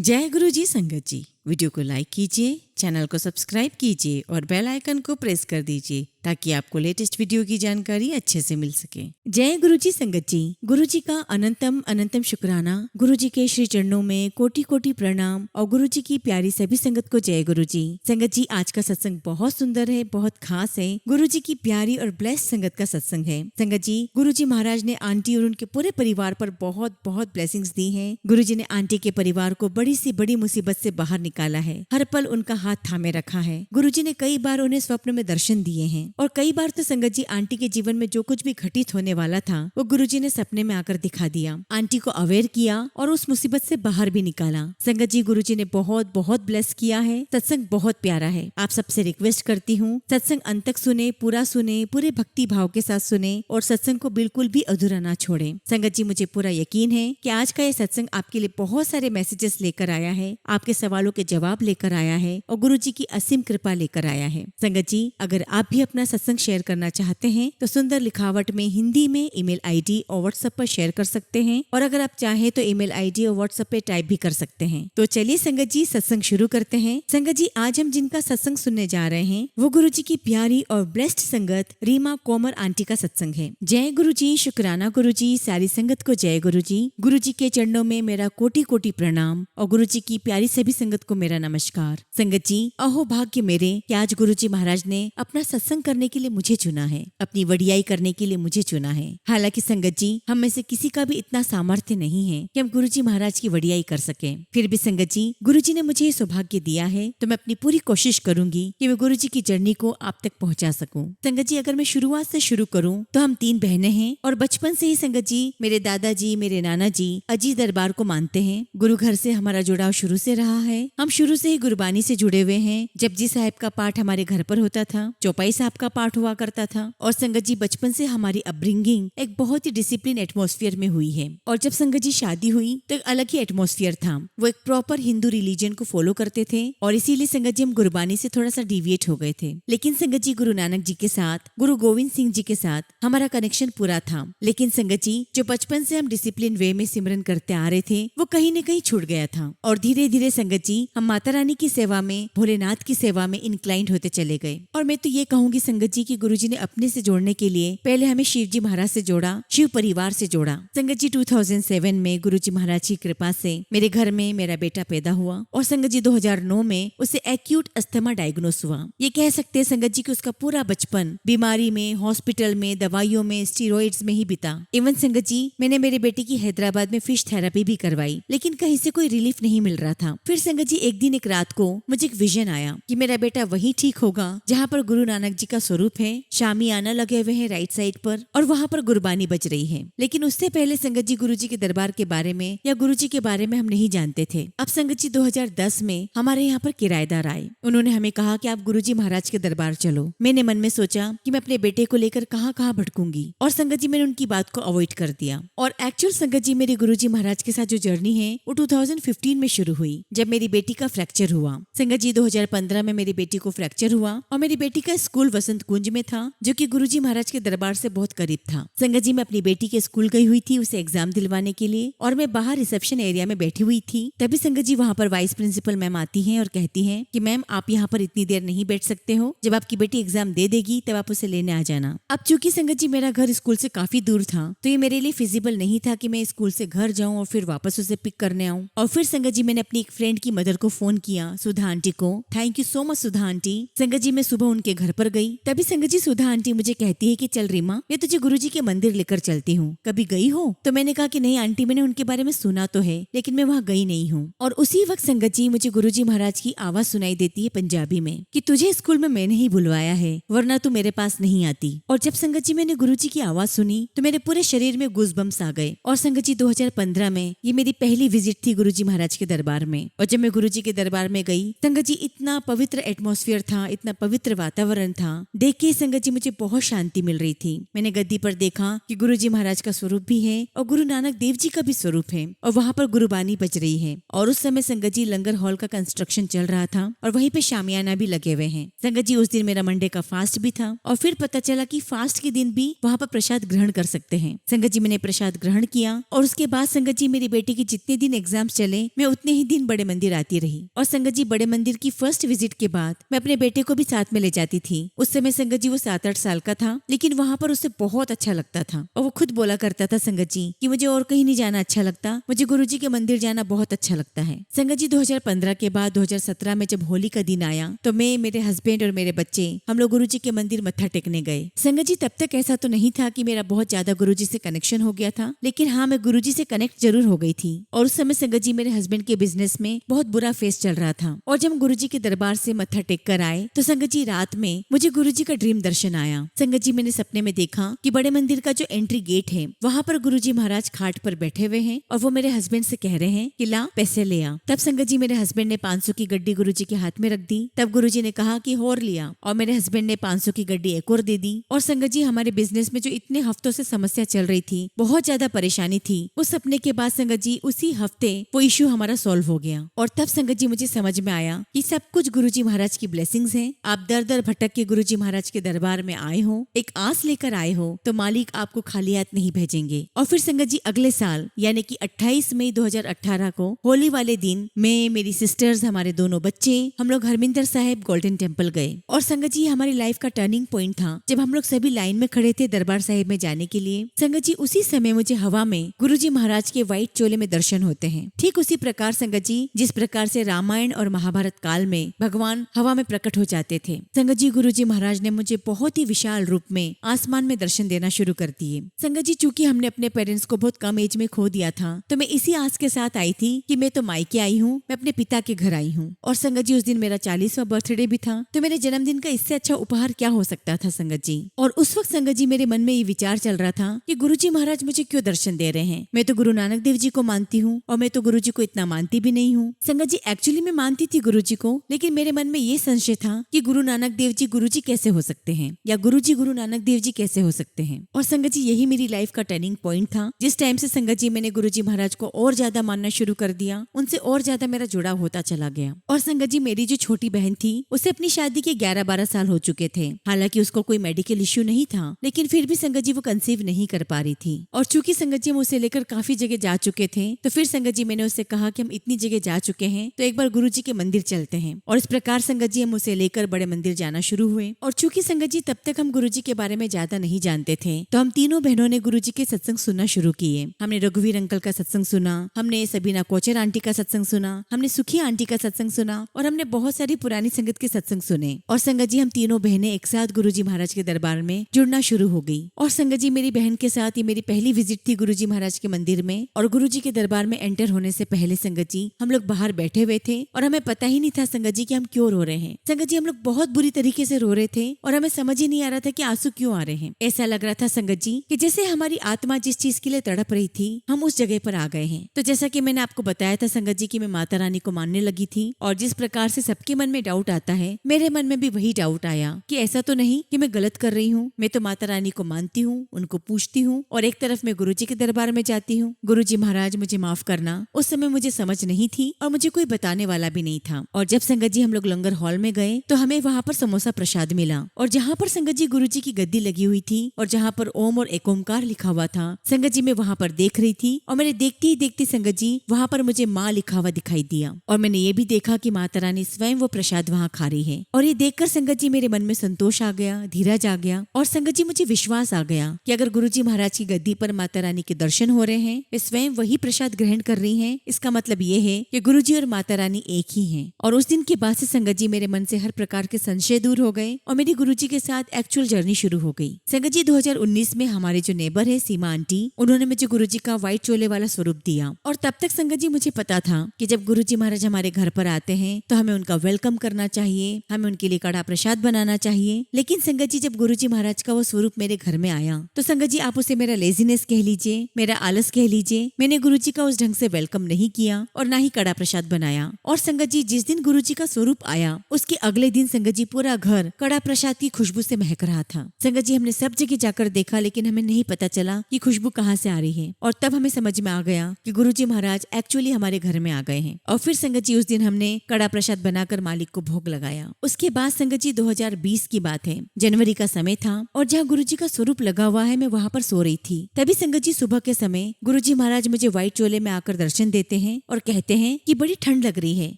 जय गुरु जी संगत जी। वीडियो को लाइक कीजिए, चैनल को सब्सक्राइब कीजिए और बेल आइकन को प्रेस कर दीजिए ताकि आपको लेटेस्ट वीडियो की जानकारी अच्छे से मिल सके। जय गुरु जी संगत जी। गुरु जी का अनंतम अनंतम शुक्राना। गुरु जी के श्री चरणों में कोटि कोटि प्रणाम और गुरु जी की प्यारी सभी संगत को जय गुरु जी। संगत जी, आज का सत्संग बहुत सुंदर है, बहुत खास है। गुरु जी की प्यारी और ब्लेस्ड संगत का सत्संग है। संगत जी, गुरु जी महाराज ने आंटी और उनके पूरे परिवार पर बहुत बहुत ब्लेसिंग्स दी हैं। गुरु जी ने आंटी के परिवार को बड़ी सी बड़ी मुसीबत से बाहर निकाला है। हर पल उनका हाथ थामे रखा है। गुरुजी ने कई बार उन्हें स्वप्न में दर्शन दिए हैं और कई बार तो संगत जी आंटी के जीवन में जो कुछ भी घटित होने वाला था वो गुरुजी ने सपने में आकर दिखा दिया। आंटी को अवेयर किया और उस मुसीबत से बाहर भी निकाला। संगत जी, गुरुजी ने बहुत बहुत ब्लेस किया है। सत्संग बहुत प्यारा है। आप सबसे रिक्वेस्ट करती हूँ, सत्संग अंत तक सुने, पूरा सुने, पूरे भक्ति भाव के साथ सुने और सत्संग को बिल्कुल भी अधूरा ना छोड़े। संगत जी, मुझे पूरा यकीन है कि आज का ये सत्संग आपके लिए बहुत सारे मैसेजेस लेकर आया है, आपके सवालों के जवाब लेकर आया है और गुरु जी की असीम कृपा लेकर आया है। संगत जी, अगर आप भी अपना सत्संग शेयर करना चाहते हैं तो सुंदर लिखावट में हिंदी में ईमेल आईडी और व्हाट्सएप पर शेयर कर सकते हैं और अगर आप चाहें तो ईमेल आईडी और व्हाट्सएप पे टाइप भी कर सकते हैं। तो चलिए संगत जी, सत्संग शुरू करते हैं। संगत जी, आज हम जिनका सत्संग सुनने जा रहे हैं वो गुरु जी की प्यारी और ब्लेस्ड संगत रीमा कोमर आंटी का सत्संग है। जय गुरु जी, शुक्राना गुरु जी, सारी संगत को जय गुरु जी। गुरु जी के चरणों में मेरा कोटि कोटि प्रणाम और गुरु जी की प्यारी सभी संगत को मेरा नमस्कार। संगत जी, अहो भाग्य मेरे कि आज गुरु जी महाराज ने अपना सत्संग करने के लिए मुझे चुना है, अपनी वडियाई करने के लिए मुझे चुना है। हालांकि संगत जी, हम में से किसी का भी इतना सामर्थ्य नहीं है कि हम गुरु जी महाराज की वडियाई कर सके। फिर भी संगत जी, गुरु जी ने मुझे ये सौभाग्य दिया है तो मैं अपनी पूरी कोशिश करूंगी कि मैं गुरु जी की जर्नी को आप तक पहुंचा सकूं। संगत जी, अगर मैं शुरुआत से शुरू करूं तो हम 3 बहनें हैं और बचपन से ही संगत जी मेरे दादाजी, मेरे नाना जी अजी दरबार को मानते हैं। गुरु घर से हमारा जुड़ाव शुरू से रहा है। हम शुरू से ही गुरबानी से जुड़े हुए हैं। जपजी साहिब का पाठ हमारे घर पर होता था, चौपाई साहब का पाठ हुआ करता था और संगत जी बचपन से हमारी अपब्रिंगिंग एक बहुत ही डिसिप्लिन एटमॉस्फेयर में हुई है। और जब संगत जी शादी हुई तो एक अलग ही एटमॉस्फेयर था। वो एक प्रॉपर हिंदू रिलीजन को फॉलो करते थे और इसीलिए संगत जी हम गुरबानी से थोड़ा सा डिविएट हो गए थे। लेकिन संगत जी, गुरु नानक जी के साथ, गुरु गोविंद सिंह जी के साथ हमारा कनेक्शन पूरा था। लेकिन संगत जी, जो बचपन से हम डिसिप्लिन वे में सिमरन करते आ रहे थे वो कहीं न कहीं छूट गया था और धीरे धीरे संगत जी हम माता रानी की सेवा में, भोलेनाथ की सेवा में इंक्लाइंड होते चले गए। और मैं तो ये कहूंगी संगत जी कि गुरुजी ने अपने से जोड़ने के लिए पहले हमें शिव जी महाराज से जोड़ा, शिव परिवार से जोड़ा। संगत जी 2007 में गुरुजी महाराज की कृपा से मेरे घर में मेरा बेटा पैदा हुआ और संगत जी 2009 में उसे एक्यूट अस्थमा डायग्नोस हुआ। ये कह सकते हैं संगत जी कि उसका पूरा बचपन बीमारी में, हॉस्पिटल में, दवाइयों में, स्टीरॉइड्स में ही बीता। इवन संगत जी, मैंने मेरे बेटे की हैदराबाद में फिश थेरेपी भी करवाई लेकिन कहीं से कोई रिलीफ नहीं मिल रहा था। फिर संगत जी एक दिन एक रात को मुझे एक विजन आया कि मेरा बेटा वहीं ठीक होगा जहाँ पर गुरु नानक जी का स्वरूप है, शामियाना लगे हुए हैं राइट साइड पर और वहाँ पर गुरबानी बज रही है। लेकिन उससे पहले संगत जी गुरु जी के दरबार के बारे में या गुरु जी के बारे में हम नहीं जानते थे। अब संगत जी 2010 में हमारे यहाँ पर किराएदार आए। उन्होंने हमें कहा कि आप गुरु जी महाराज के दरबार चलो। मैंने मन में सोचा कि मैं अपने बेटे को लेकर कहाँ कहाँ भटकूंगी और संगत जी मैंने उनकी बात को अवॉइड कर दिया। और एक्चुअल संगत जी मेरे गुरु जी महाराज के साथ जो जर्नी है वो 2015 में शुरू हुई जब मेरी बेटी का फ्रैक्चर हुआ। संगत जी 2015 में मेरी बेटी को फ्रैक्चर हुआ और मेरी बेटी का स्कूल वसंत कुंज में था जो कि गुरुजी महाराज के दरबार से बहुत करीब था। संगत जी मैं अपनी बेटी के स्कूल गई हुई थी उसे एग्जाम दिलवाने के लिए और मैं बाहर रिसेप्शन एरिया में बैठी हुई थी। तभी संगत जी वहाँ पर वाइस प्रिंसिपल मैम आती हैं और कहती हैं कि मैम आप यहाँ पर इतनी देर नहीं बैठ सकते हो, जब आपकी बेटी एग्जाम दे देगी तब आप उसे लेने आ जाना। अब चूंकि संगत जी मेरा घर स्कूल से काफी दूर था तो ये मेरे लिए फिजिबल नहीं था कि मैं स्कूल से घर जाऊँ और फिर वापस उसे पिक करने आऊँ। और फिर संगत जी मैंने अपनी एक फ्रेंड की मदर को फोन किया, सुधा आंटी को। Thank you so much Sudha aunty. संगत जी मैं सुबह उनके घर पर गई। तभी संगत जी सुधा आंटी मुझे कहती है कि चल रीमा, मैं तुझे गुरुजी के मंदिर लेकर चलती हूँ, कभी गई हो? तो मैंने कहा कि नहीं आंटी, मैंने उनके बारे में सुना तो है लेकिन मैं वहाँ गई नहीं हूँ। और उसी वक्त संगत जी मुझे गुरुजी महाराज की आवाज सुनाई देती है पंजाबी में कि तुझे स्कूल में मैंने ही बुलवाया है वरना तू मेरे पास नहीं आती। और जब संगत जी मैंने गुरुजी की आवाज सुनी तो मेरे पूरे शरीर में गूज़बम्स आ गए। और संगत जी 2015 में ये मेरी पहली विजिट थी गुरुजी महाराज के दरबार में। और जब मैं गुरुजी के दरबार में गई संगत संगत जी इतना पवित्र एटमॉस्फेयर था, इतना पवित्र वातावरण था, देख के संगत जी मुझे बहुत शांति मिल रही थी। मैंने गद्दी पर देखा कि गुरुजी महाराज का स्वरूप भी है और गुरु नानक देव जी का भी स्वरूप है और वहाँ पर गुरुबानी बज रही है। और उस समय संगत जी लंगर हॉल का कंस्ट्रक्शन चल रहा था और वहीं पे शामियाना भी लगे हुए हैं। संगत जी उस दिन मेरा मंडे का फास्ट भी था और फिर पता चला कि फास्ट के दिन भी वहाँ पर प्रसाद ग्रहण कर सकते हैं। संगत जी मैंने प्रसाद ग्रहण किया और उसके बाद संगत जी मेरी बेटी की जितने दिन एग्जाम्स चले मैं उतने ही दिन बड़े मंदिर आती रही। और संगत जी बड़े मंदिर की फर्स्ट विजिट के बाद मैं अपने बेटे को भी साथ में ले जाती थी। उस समय संगत जी वो 7-8 साल का था, लेकिन वहाँ पर उसे बहुत अच्छा लगता था और वो खुद बोला करता था संगत जी कि मुझे और कहीं नहीं जाना अच्छा लगता, मुझे गुरुजी के मंदिर जाना बहुत अच्छा लगता है। संगत जी 2015 के बाद 2017 में जब होली का दिन आया तो मैं, मेरे हस्बैंड और मेरे बच्चे हम लोग गुरुजी के मंदिर मत्था टेकने गए। संगत जी तब तक ऐसा तो नहीं था कि मेरा बहुत ज्यादा गुरुजी से कनेक्शन हो गया था, लेकिन हाँ मैं गुरुजी से कनेक्ट जरूर हो गई थी। और उस समय संगत जी मेरे हस्बैंड के बिजनेस में बहुत बुरा फेस चल रहा था और जब गुरुजी के दरबार से मत्था टेक कर आए तो संगत जी रात में मुझे गुरुजी का ड्रीम दर्शन आया। संगत जी मैंने सपने में देखा कि बड़े मंदिर का जो एंट्री गेट है वहाँ पर गुरुजी महाराज खाट पर बैठे हुए हैं और वो मेरे हस्बैंड से कह रहे हैं कि ला पैसे ले आ। तब संगत जी मेरे हस्बैंड ने 500 की गड्डी गुरुजी के हाथ में रख दी। तब गुरुजी ने कहा कि और लिया और मेरे हस्बैंड ने 500 की गड्डी एक और दे दी। और संगत जी हमारे बिजनेस में जो इतने हफ्तों से समस्या चल रही थी, बहुत ज्यादा परेशानी थी, उस सपने के बाद संगत जी उसी हफ्ते वो इश्यू हमारा सॉल्व हो गया। और तब संगत जी मुझे समझ में आया कि सब कुछ गुरुजी महाराज की ब्लेसिंग्स हैं। आप दर दर भटक के गुरुजी महाराज के दरबार में आए हो, एक आस लेकर आए हो, तो मालिक आपको खाली हाथ नहीं भेजेंगे। और फिर संगत जी अगले साल यानी कि 28 मई 2018 को होली वाले दिन मैं, मेरी सिस्टर्स, हमारे दोनों बच्चे, हम लोग हरमिंदर साहिब गोल्डन टेम्पल गए। और संगत जी हमारी लाइफ का टर्निंग पॉइंट था जब हम लोग सभी लाइन में खड़े थे दरबार साहिब में जाने के लिए। संगत जी उसी समय मुझे हवा में गुरुजी महाराज के व्हाइट चोले में दर्शन होते हैं। ठीक उसी प्रकार संगत जी जिस प्रकार से रामायण और महाभारत काल में भगवान हवा में प्रकट हो जाते थे, संगत जी गुरुजी महाराज ने मुझे बहुत ही विशाल रूप में आसमान में दर्शन देना शुरू कर दिए। संगत जी चूंकि हमने अपने पेरेंट्स को बहुत कम एज में खो दिया था तो मैं इसी आस के साथ आई थी कि मैं तो मायके आई हूँ, मैं अपने पिता के घर आई हूँ। और संगत जी उस दिन मेरा 40वां बर्थडे भी था, तो मेरे जन्मदिन का इससे अच्छा उपहार क्या हो सकता था संगत जी। और उस वक्त संगत जी मेरे मन में ये विचार चल रहा था कि गुरुजी महाराज मुझे क्यों दर्शन दे रहे हैं। मैं तो गुरु नानक देव जी को मानती हूँ और मैं तो गुरुजी को इतना मानती भी नहीं हूँ। संगत जी एक्चुअली मैं मानती थी गुरुजी को, लेकिन मेरे मन में ये संशय था कि गुरु नानक देव जी गुरुजी कैसे हो सकते हैं या गुरुजी गुरु नानक देव जी कैसे हो सकते हैं। और संगत जी यही मेरी लाइफ का टर्निंग पॉइंट था, जिस टाइम से संगत जी मैंने गुरुजी महाराज को और ज्यादा मानना शुरू कर दिया, उनसे और ज्यादा मेरा जुड़ाव होता चला गया। और संगत जी मेरी जो छोटी बहन थी उसे अपनी शादी के 11-12 साल हो चुके थे। हालांकि उसको कोई मेडिकल इश्यू नहीं था, लेकिन फिर भी संगत जी वो कंसीव नहीं कर पा रही थी। और चूंकि संगत जी हम उसे लेकर काफी जगह जा चुके थे, तो फिर संगत जी मैंने उससे कहा कि हम इतनी जगह जा चुके हैं तो एक बार गुरुजी के मंदिर चलते हैं। और इस प्रकार संगत जी हम उसे लेकर बड़े मंदिर जाना शुरू हुए। और चूंकि संगत जी तब तक हम गुरुजी के बारे में ज्यादा नहीं जानते थे, तो हम तीनों बहनों ने गुरुजी के सत्संग सुनना शुरू किए। हमने रघुवीर अंकल का सत्संग सुना, हमने सबीना कोचर आंटी का सत्संग सुना, हमने सुखी आंटी का सत्संग सुना और हमने बहुत सारी पुरानी संगत के सत्संग सुने। और संगत जी हम तीनों बहनें एक साथ गुरुजी महाराज के दरबार में जुड़ना शुरू हो गई। और संगत जी मेरी बहन के साथ ये मेरी पहली विजिट थी गुरुजी महाराज के मंदिर में। और गुरुजी के दरबार में एंटर होने से पहले संगत जी हम लोग बाहर बैठे हुए थे और हमें पता ही नहीं था संगत जी कि हम क्यों रो रहे हैं। संगत जी हम लोग बहुत बुरी तरीके से रो रहे थे और हमें समझ ही नहीं आ रहा था कि आंसू क्यों आ रहे हैं। ऐसा लग रहा था संगत जी कि जैसे हमारी आत्मा जिस चीज के लिए तड़प रही थी हम उस जगह पर आ गए हैं। तो जैसा कि मैंने आपको बताया था संगत जी कि मैं माता रानी को मानने लगी थी, और जिस प्रकार से सबके मन में डाउट आता है, मेरे मन में भी वही डाउट आया कि ऐसा तो नहीं कि मैं गलत कर रही हूँ। मैं तो माता रानी को मानती हूँ, उनको पूछती हूँ, और एक तरफ मैं गुरुजी के दरबार में जाती हूँ। गुरुजी महाराज मुझे माफ करना, उस समय मुझे समझ नहीं थी और मुझे कोई बताने वाला भी नहीं था। और जब संगत जी हम लोग लंगर हॉल में गए तो हमें वहाँ पर समोसा प्रसाद मिला, और जहाँ पर संगत जी गुरुजी की गद्दी लगी हुई थी और जहाँ पर ओम और एक ओमकार लिखा हुआ था, संगत जी मैं वहाँ पर देख रही थी। और मैंने देखते ही देखते संगत जी वहाँ पर मुझे माँ लिखा हुआ दिखाई दिया, और मैंने ये भी देखा कि माता रानी स्वयं वो प्रसाद वहाँ खा रही है। और ये देखकर संगत जी मेरे मन में संतोष आ गया, धीरज आ गया, और संगत जी मुझे विश्वास आ गया कि अगर गुरुजी महाराज की गद्दी पर माता रानी के दर्शन हो रहे हैं, वे स्वयं वही प्रसाद ग्रहण कर रही हैं, इसका मतलब ये है कि गुरुजी और माता रानी एक ही हैं। और उस दिन के बाद से संगत जी मेरे मन से हर प्रकार के संशय दूर हो गए और मेरी गुरुजी के साथ एक्चुअल जर्नी शुरू हो गई। संगत जी 2019 में हमारे जो नेबर है सीमा आंटी, उन्होंने मुझे गुरुजी का व्हाइट चोले वाला स्वरूप दिया। और तब तक संगत जी मुझे पता था कि जब गुरुजी महाराज हमारे घर पर आते हैं तो हमें उनका वेलकम करना चाहिए, हमें उनके लिए कड़ा प्रसाद बनाना चाहिए। लेकिन संगत जी जब गुरुजी महाराज का वो स्वरूप मेरे घर में आया तो संगत जी आप उसे मेरा लेजीनेस कह लीजिए, मेरा आलस कह लीजिए, मैंने गुरुजी का उस ढंग से वेलकम नहीं किया और ना ही कड़ा प्रसाद बनाया। और संगत जी जिस दिन गुरुजी का स्वरूप आया उसके अगले दिन संगत जी पूरा घर कड़ा प्रसाद की खुशबू से महक रहा था। संगत जी हमने सब जगह जाकर देखा लेकिन हमें नहीं पता चला कि खुशबू कहाँ से आ रही है और तब हमें समझ में आ गया कि गुरुजी महाराज एक्चुअली हमारे घर में आ गए हैं। और फिर संगत जी उस दिन हमने कड़ा प्रसाद बनाकर मालिक को भोग लगाया। उसके बाद संगत जी 2020 की बात है, जनवरी का समय था और जहाँ गुरुजी का स्वरूप लगा हुआ है मैं वहाँ पर सो रही थी। तभी संगत जी सुबह के समय गुरुजी महाराज मुझे व्हाइट चोले में आकर दर्शन देते हैं और कहते हैं कि बड़ी ठंड लग रही है,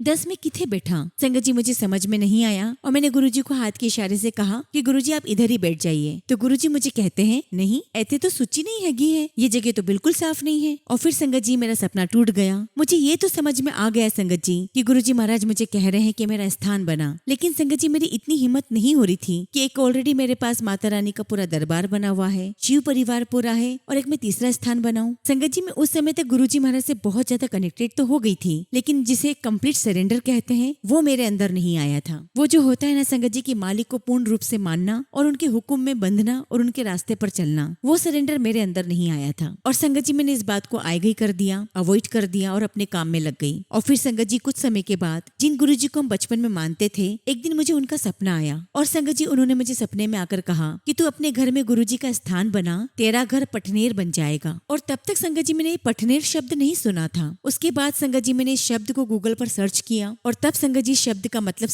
10 में किथे बैठा। संगत जी मुझे समझ में नहीं आया और मैंने गुरुजी को हाथ के इशारे से कहा कि गुरुजी आप इधर ही बैठ जाइए। तो गुरुजी मुझे कहते हैं नहीं ऐसे तो सूची नहीं हैगी है, ये जगह तो बिल्कुल साफ नहीं है। और फिर संगत जी मेरा सपना टूट गया। मुझे ये तो समझ में आ गया संगत जी कि गुरुजी महाराज मुझे कह रहे हैं कि मेरा स्थान बना, लेकिन संगत जी मेरी इतनी हिम्मत नहीं हो रही थी कि एक ऑलरेडी मेरे पास माता रानी का पूरा दरबार बना हुआ है, शिव परिवार पूरा है और एक मैं तीसरा स्थान बनाऊं। संगत जी मैं उस समय तक गुरुजी महाराज से बहुत ज्यादा कनेक्टेड तो हो गई थी, लेकिन जिसे कंप्लीट सरेंडर कहते हैं वो मेरे अंदर नहीं आया था। वो जो होता है ना संगत जी की मालिक को पूर्ण रूप से मानना और उनके हुक्म में बंधना और उनके रास्ते पर चलना, वो सरेंडर मेरे अंदर नहीं आया था। और संगत जी मैंने इस बात को आगे कर दिया, अवॉइड कर दिया और अपने काम में लग गई। और फिर संगत जी कुछ समय के बाद जिन गुरुजी को हम बचपन में मानते थे, एक दिन मुझे उनका सपना आया और संगत जी उन्होंने मुझे सपने में आकर कहा कि तू अपने घर में गुरुजी का स्थान बना, तेरा घर पटनेर बन जाएगा। और तब तक संगत जी मैंने पटनेर शब्द नहीं सुना था। उसके बाद संगत जी मैंने इस शब्द को गूगल पर सर्च किया और तब संगत जी शब्द का मतलब